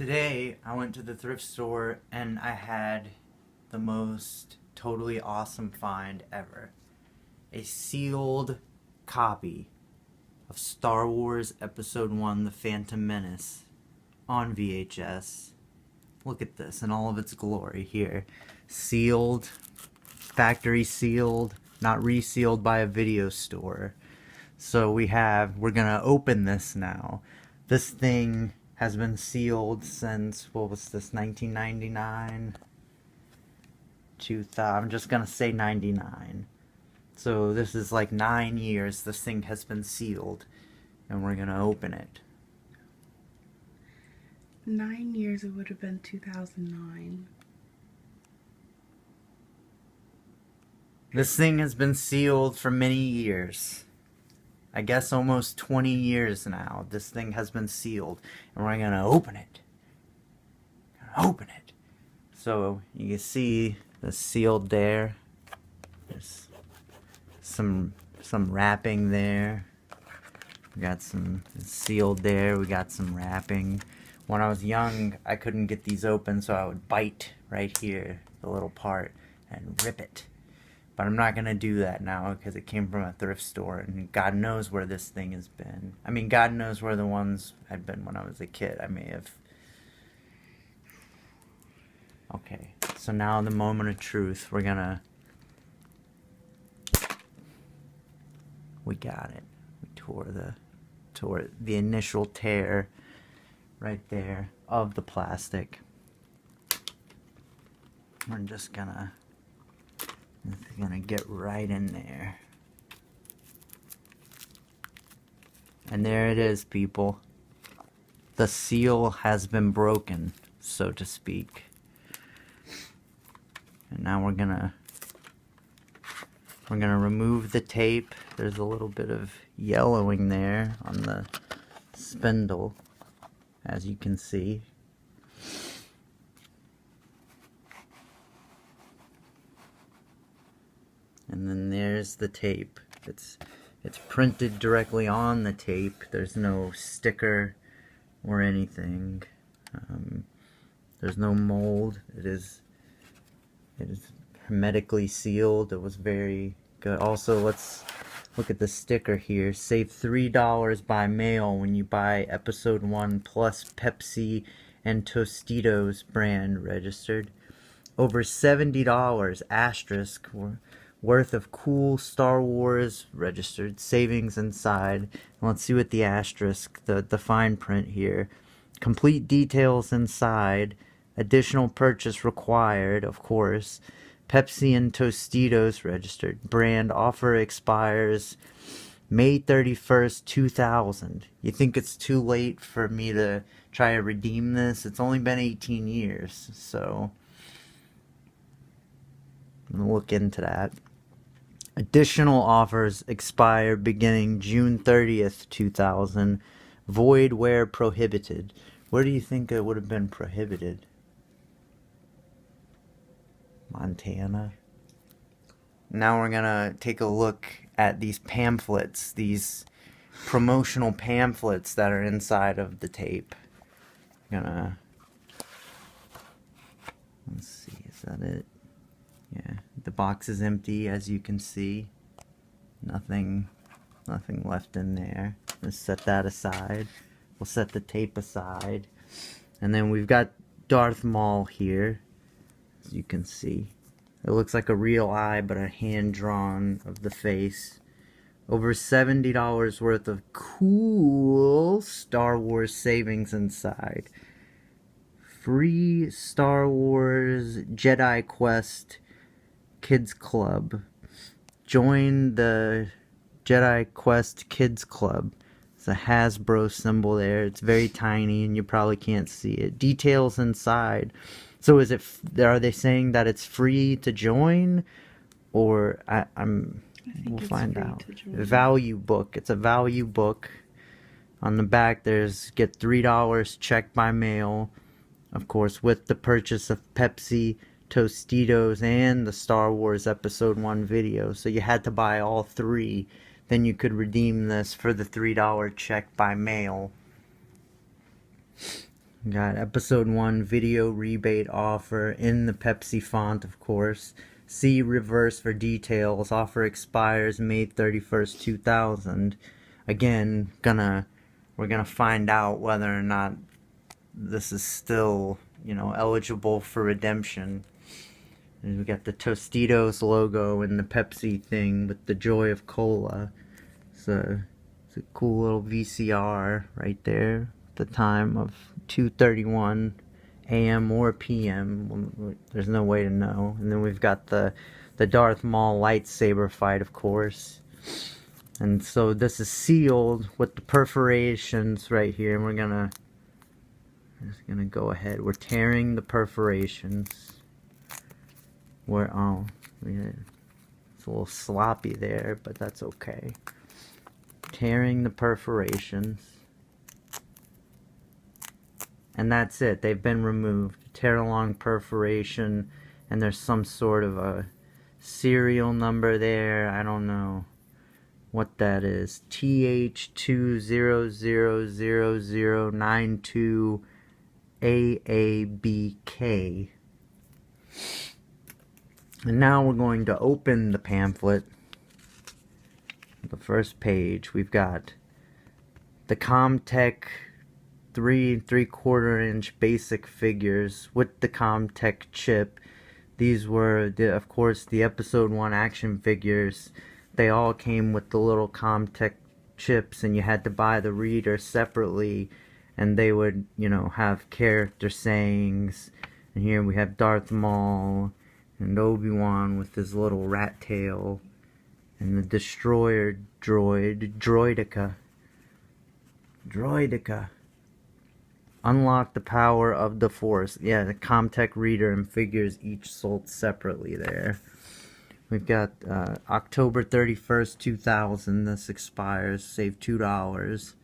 Today, I went to the thrift store and I had the most totally awesome find ever. A sealed copy of Star Wars Episode 1, The Phantom Menace on VHS. Look at this in all of its glory here. Sealed, factory sealed, not resealed by a video store. So we're gonna open this now. This thing has been sealed since, what was this, 1999? 2000, I'm just gonna say 99. So this is like 9 years this thing has been sealed, and we're gonna open it. 9 years, it would have been 2009. This thing has been sealed for many years. I guess almost 20 years now. This thing has been sealed, and we're gonna open it. So you can see the sealed there. There's some wrapping there. We got some sealed there. We got some wrapping. When I was young, I couldn't get these open, so I would bite right here, the little part, and rip it. But I'm not going to do that now because it came from a thrift store, and God knows where this thing has been. I mean, God knows where the ones had been when I was a kid. I may have... Okay, so now the moment of truth. We're going to... We got it. We tore the initial tear right there of the plastic. We're just gonna get right in there. And there it is, people. The seal has been broken, so to speak. And now we're gonna remove the tape. There's a little bit of yellowing there on the spindle, as you can see. And then there's the tape. It's printed directly on the tape. There's no sticker or anything. There's no mold. It is hermetically sealed. It was very good. Also, let's look at the sticker here. Save $3 by mail when you buy Episode 1 plus Pepsi and Tostitos brand registered. Over $70 asterisk worth of cool Star Wars registered savings inside. Let's see what the asterisk, the fine print here. Complete details inside. Additional purchase required, of course. Pepsi and Tostitos registered. Brand offer expires May 31st, 2000. You think it's too late for me to try to redeem this? It's only been 18 years, so I'm going to look into that. Additional offers expire beginning June 30th, 2000. Void where prohibited. Where do you think it would have been prohibited? Montana. Now we're gonna take a look at these pamphlets, these promotional pamphlets that are inside of the tape. Let's see, is that it? Yeah, the box is empty, as you can see. Nothing left in there. Let's set that aside. We'll set the tape aside. And then we've got Darth Maul here, as you can see. It looks like a real eye, but a hand-drawn of the face. Over $70 worth of cool Star Wars savings inside. Free Star Wars Jedi Quest Kids Club. Join the Jedi Quest Kids Club. It's a Hasbro symbol there. It's very tiny and you probably can't see it. Details inside. So are they saying that it's free to join? Or we'll find out. Value book. It's a value book. On the back there's get $3 check by mail. Of course, with the purchase of Pepsi, Tostitos, and the Star Wars Episode 1 video. So you had to buy all three. Then you could redeem this for the $3 check by mail. We got episode 1 video rebate offer in the Pepsi font, of course. See reverse for details. Offer expires May 31st, 2000. Again, we're gonna find out whether or not this is still, eligible for redemption. And we got the Tostitos logo and the Pepsi thing with the joy of cola. So it's a cool little VCR right there. The time of 2:31 a.m. or p.m. There's no way to know. And then we've got the Darth Maul lightsaber fight, of course. And so this is sealed with the perforations right here. And we're just gonna go ahead. We're tearing the perforations. It's a little sloppy there, but that's okay. Tearing the perforations. And that's it. They've been removed. Tear along perforation, and there's some sort of a serial number there. I don't know what that is. TH2000092AABK. And now we're going to open the pamphlet. The first page, we've got the Comtech 3 3/4 inch basic figures with the Comtech chip. These were, of course, the episode 1 action figures. They all came with the little Comtech chips, and you had to buy the reader separately, and they would, have character sayings. And here we have Darth Maul and Obi-Wan with his little rat tail, and the destroyer droidica. Unlock the power of the Force. Yeah, the Comtech reader and figures each sold separately there. We've got October 31st, 2000. This expires. Save $2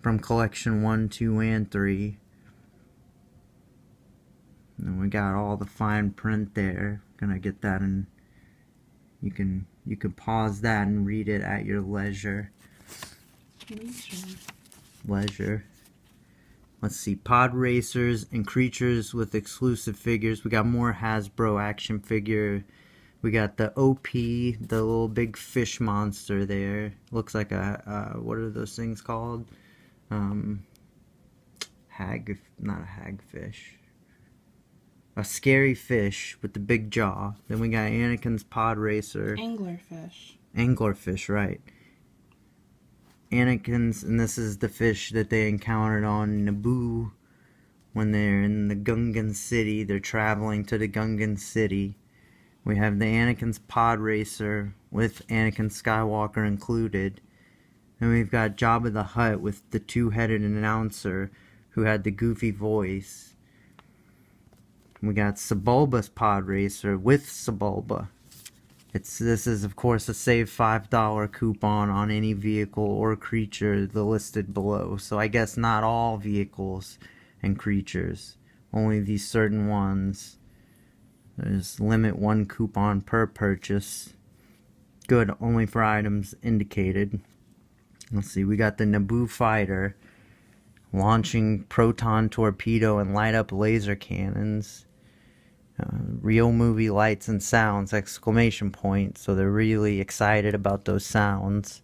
from collection 1, 2, and 3. And then we got all the fine print there. Gonna get that, and you can pause that and read it at your leisure. Leisure. Let's see, Podracers and creatures with exclusive figures. We got more Hasbro action figure. We got the OP, the little big fish monster there. Looks like what are those things called? Not a hagfish. A scary fish with the big jaw. Then we got Anakin's Podracer. Anglerfish, right. Anakin's, and this is the fish that they encountered on Naboo when they're in the Gungan City. They're traveling to the Gungan City. We have the Anakin's Podracer with Anakin Skywalker included. And we've got Jabba the Hutt with the two-headed announcer who had the goofy voice. We got Sebulba's Podracer with Sebulba. This is, of course, a save $5 coupon on any vehicle or creature listed below. So I guess not all vehicles and creatures. Only these certain ones. There's limit 1 coupon per purchase. Good, only for items indicated. Let's see, we got the Naboo Fighter. Launching proton torpedo and light up laser cannons. Real movie lights and sounds, exclamation point. So they're really excited about those sounds.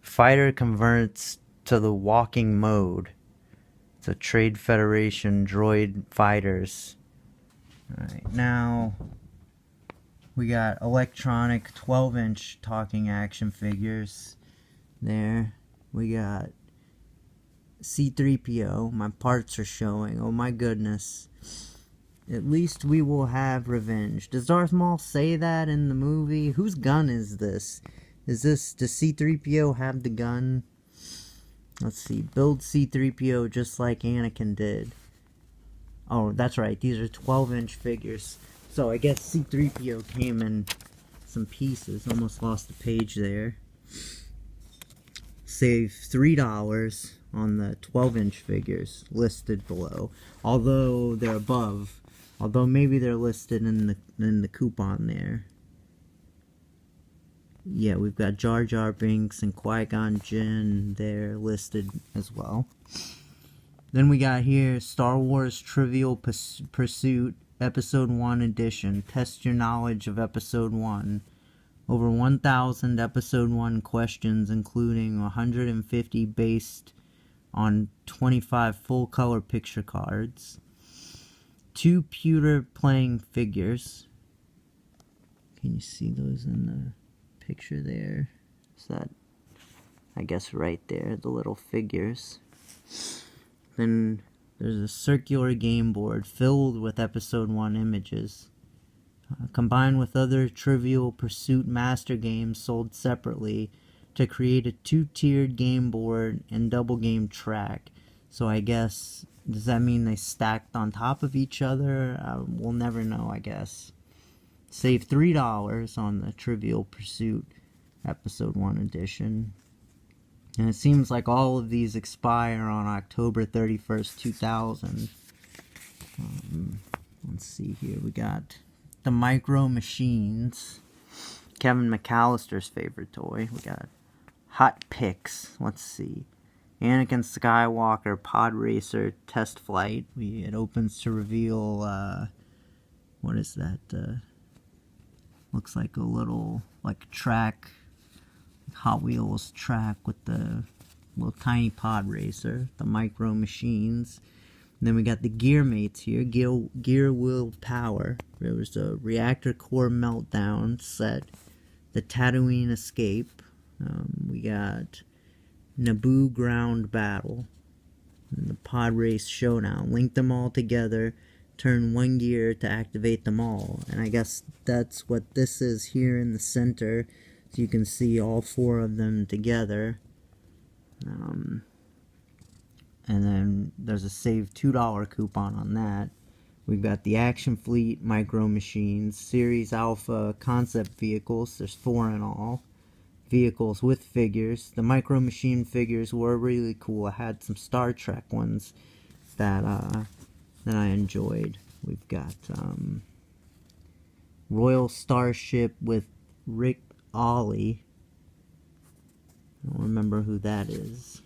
Fighter converts to the walking mode. It's a Trade Federation droid fighters. Alright, now we got electronic 12-inch talking action figures. There. We got C-3PO. My parts are showing. Oh my goodness. At least we will have revenge. Does Darth Maul say that in the movie? Whose gun is this? Does C-3PO have the gun? Let's see. Build C-3PO just like Anakin did. Oh, that's right. These are 12-inch figures. So I guess C-3PO came in some pieces. Almost lost a page there. Save $3 on the 12-inch figures listed below. Although they're above. Although maybe they're listed in the coupon there. Yeah, we've got Jar Jar Binks and Qui-Gon Jinn there listed as well. Then we got here Star Wars Trivial Pursuit Episode 1 Edition. Test your knowledge of Episode 1. Over 1,000 Episode 1 questions, including 150 based on 25 full-color picture cards. 2 pewter playing figures. Can you see those in the picture there? Is that, I guess, right there, the little figures. Then there's a circular game board filled with Episode 1 images. Combined with other Trivial Pursuit master games sold separately to create a 2-tiered game board and double game track. So I guess, does that mean they stacked on top of each other? We'll never know, I guess. Save $3 on the Trivial Pursuit Episode 1 edition. And it seems like all of these expire on October 31st, 2000. Let's see here. We got the Micro Machines. Kevin McAllister's favorite toy. We got Hot Picks. Let's see. Anakin Skywalker Podracer Test Flight. It opens to reveal, what is that? Looks like a little, like track, Hot Wheels track with the little tiny pod racer, the Micro Machines. And then we got the Gear Mates here, Gear Wheel Power. There was a Reactor Core Meltdown set, the Tatooine Escape. We got Naboo Ground Battle, and the Pod Race Showdown. Link them all together, turn one gear to activate them all. And I guess that's what this is here in the center. So you can see all 4 of them together. And then there's a save $2 coupon on that. We've got the Action Fleet Micro Machines, Series Alpha concept vehicles. There's 4 in all. Vehicles with figures. The Micro Machine figures were really cool. I had some Star Trek ones that I enjoyed. We've got Royal Starship with Rick Ollie. I don't remember who that is.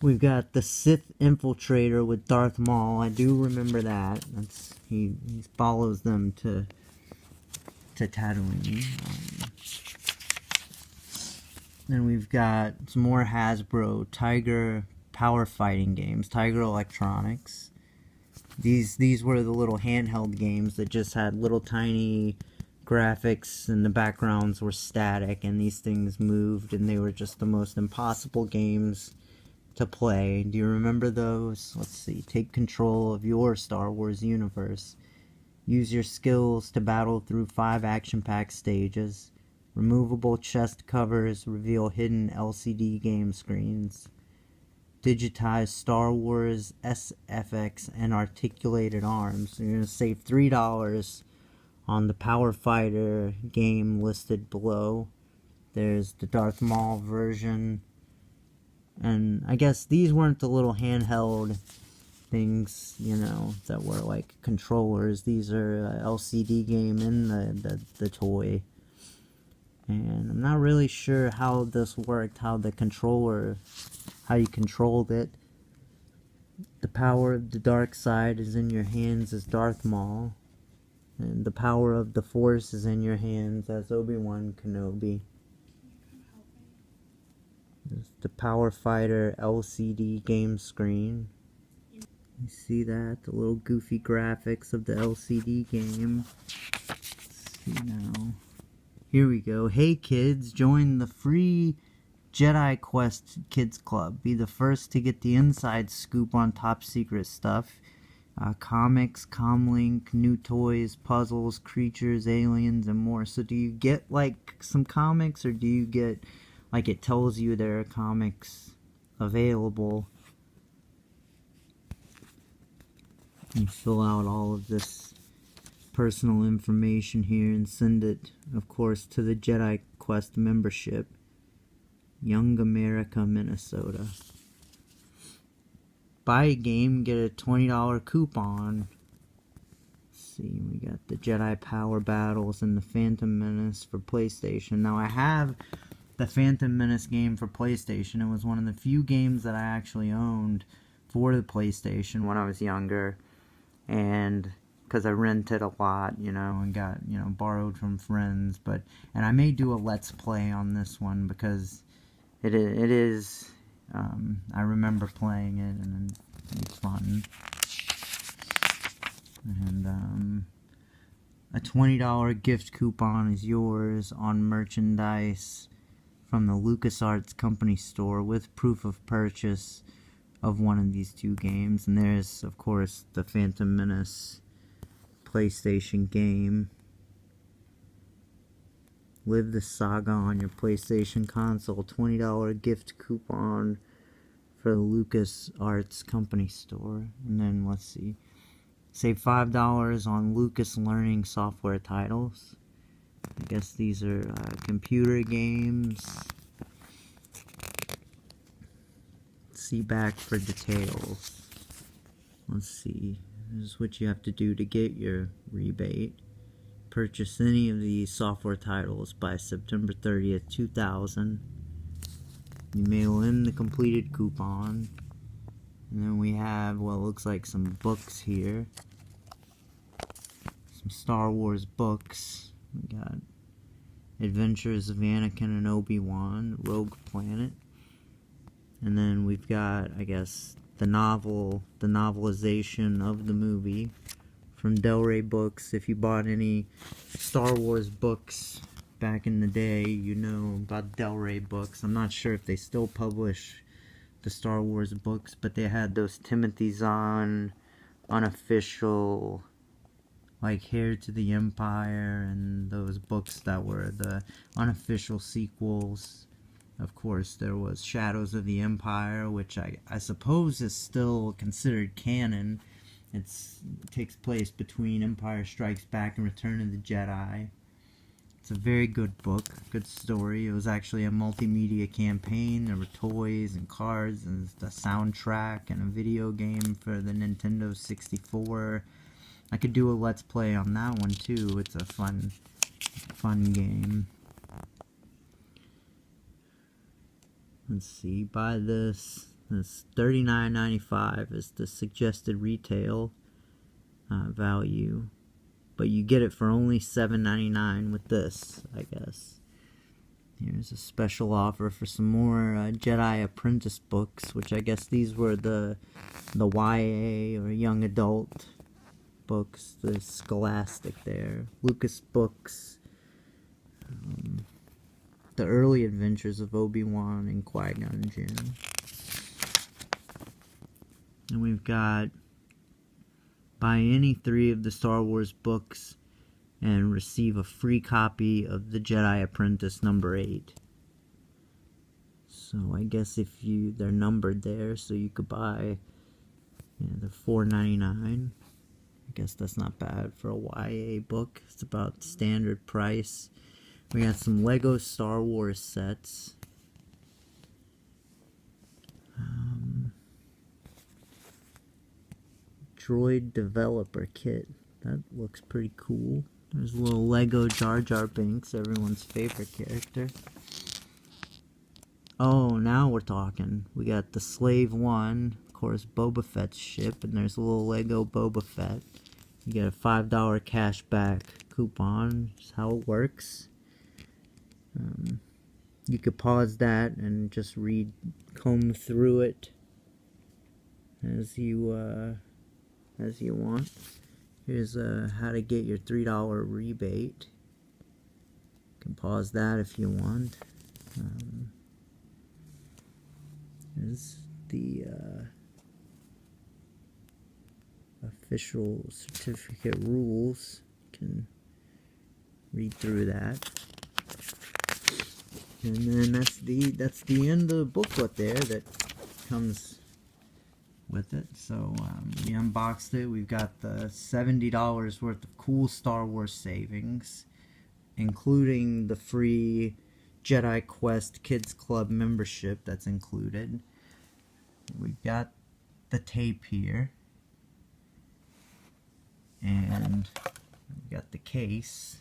We've got the Sith Infiltrator with Darth Maul. I do remember that. He follows them to Tatooine. Then we've got some more Hasbro Tiger Power Fighting games. Tiger Electronics. These were the little handheld games that just had little tiny graphics and the backgrounds were static and these things moved and they were just the most impossible games to play. Do you remember those? Let's see. Take control of your Star Wars universe. Use your skills to battle through 5 action-packed stages. Removable chest covers reveal hidden LCD game screens. Digitized Star Wars SFX and articulated arms. So you're going to save $3 on the Power Fighter game listed below. There's the Darth Maul version. And I guess these weren't the little handheld things, you know, that were like controllers. These are a LCD game in the toy. And I'm not really sure how this worked, how you controlled it. The power of the dark side is in your hands as Darth Maul. And the power of the Force is in your hands as Obi-Wan Kenobi. There's the Power Fighter LCD game screen. You see that? The little goofy graphics of the LCD game. Let's see now. Here we go. Hey kids, join the free Jedi Quest Kids Club. Be the first to get the inside scoop on top secret stuff. Comics, comlink, new toys, puzzles, creatures, aliens, and more. So do you get like some comics, or do you get like it tells you there are comics available? You fill out all of this personal information here and send it, of course, to the Jedi Quest membership. Young America, Minnesota. Buy a game, get a $20 coupon. Let's see, we got the Jedi Power Battles and the Phantom Menace for PlayStation. Now I have the Phantom Menace game for PlayStation. It was one of the few games that I actually owned for the PlayStation when I was younger, and because I rented a lot, you know, and got, you know, borrowed from friends. And I may do a Let's Play on this one because it is I remember playing it, and it's fun. And a $20 gift coupon is yours on merchandise from the LucasArts Company store with proof of purchase of one of these two games. And there's, of course, the Phantom Menace PlayStation game. Live the saga on your PlayStation console. $20 gift coupon for the LucasArts Company store. And then, let's see. Save $5 on Lucas Learning software titles. I guess these are computer games. See back for details. Let's see. This is what you have to do to get your rebate. Purchase any of these software titles by September 30th, 2000. You mail in the completed coupon. And then we have what looks like some books here. Some Star Wars books. We got Adventures of Anakin and Obi-Wan, Rogue Planet. And then we've got, I guess, the novelization of the movie from Del Rey Books. If you bought any Star Wars books back in the day, you know about Del Rey Books. I'm not sure if they still publish the Star Wars books, but they had those Timothy Zahn unofficial, like Heir to the Empire, and those books that were the unofficial sequels. Of course, there was Shadows of the Empire, which I suppose is still considered canon. It takes place between Empire Strikes Back and Return of the Jedi. It's a very good book, good story. It was actually a multimedia campaign. There were toys and cards and the soundtrack and a video game for the Nintendo 64. I could do a Let's Play on that one too. It's a fun game. Let's see, buy this. This $39.95 is the suggested retail value, but you get it for only $7.99 with this, I guess. Here's a special offer for some more Jedi Apprentice books, which I guess these were the YA or young adult books, the Scholastic there. Lucas Books. The Early Adventures of Obi-Wan and Qui-Gon Jinn. And we've got buy any 3 of the Star Wars books and receive a free copy of The Jedi Apprentice number 8. So I guess if they're numbered there, so you could buy, they're $4.99. I guess that's not bad for a YA book. It's about standard price. We got some Lego Star Wars sets. Droid Developer Kit. That looks pretty cool. There's a little Lego Jar Jar Binks, everyone's favorite character. Oh, now we're talking. We got the Slave One, of course, Boba Fett's ship, and there's a little Lego Boba Fett. You get a $5 cash back coupon. That's how it works. You could pause that and just comb through it as you want. Here's how to get your $3 rebate. You can pause that if you want. Here's the official certificate rules. You can read through that. And then that's the end of the booklet there that comes with it. So we unboxed it. We've got the $70 worth of cool Star Wars savings, including the free Jedi Quest Kids Club membership that's included. We've got the tape here, and we've got the case.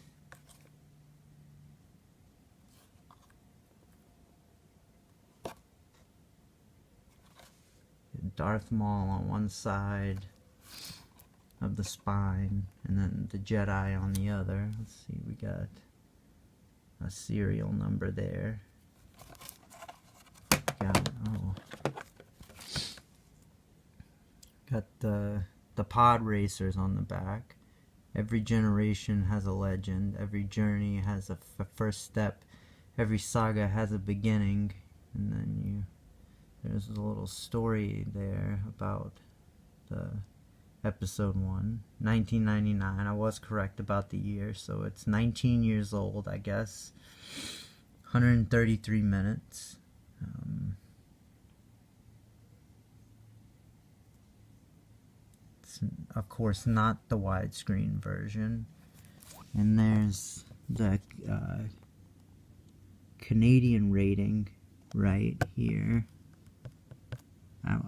Darth Maul on one side of the spine, and then the Jedi on the other. Let's see, we got a serial number there. Got the Podracers on the back. Every generation has a legend. Every journey has a first step. Every saga has a beginning. And then there's a little story there about the episode 1, 1999. I was correct about the year, so it's 19 years old, I guess. 133 minutes. It's, of course, not the widescreen version. And there's the Canadian rating right here.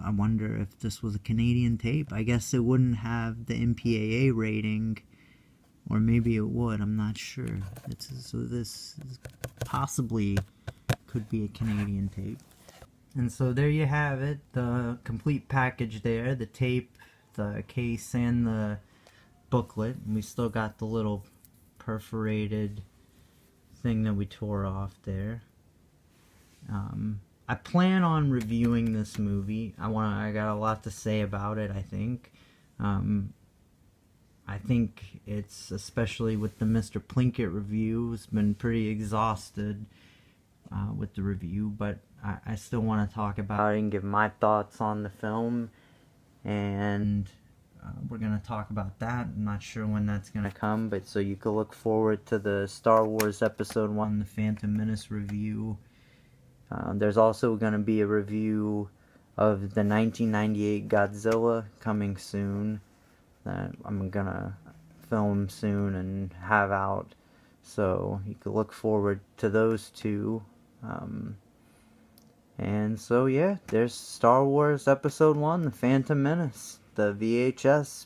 I wonder if this was a Canadian tape. I guess it wouldn't have the MPAA rating, or maybe it would. I'm not sure. So this possibly could be a Canadian tape. And so there you have it, the complete package there, the tape, the case, and the booklet. And we still got the little perforated thing that we tore off there. I plan on reviewing this movie. I got a lot to say about it, I think. I think it's, especially with the Mr. Plinkett review, it's been pretty exhausted with the review, but I still want to talk about it and give my thoughts on the film, and we're going to talk about that. I'm not sure when that's going to come, but so you can look forward to the Star Wars Episode 1, The Phantom Menace review. There's also going to be a review of the 1998 Godzilla coming soon that I'm going to film soon and have out. So you can look forward to those two. And so yeah, there's Star Wars Episode 1, The Phantom Menace, the VHS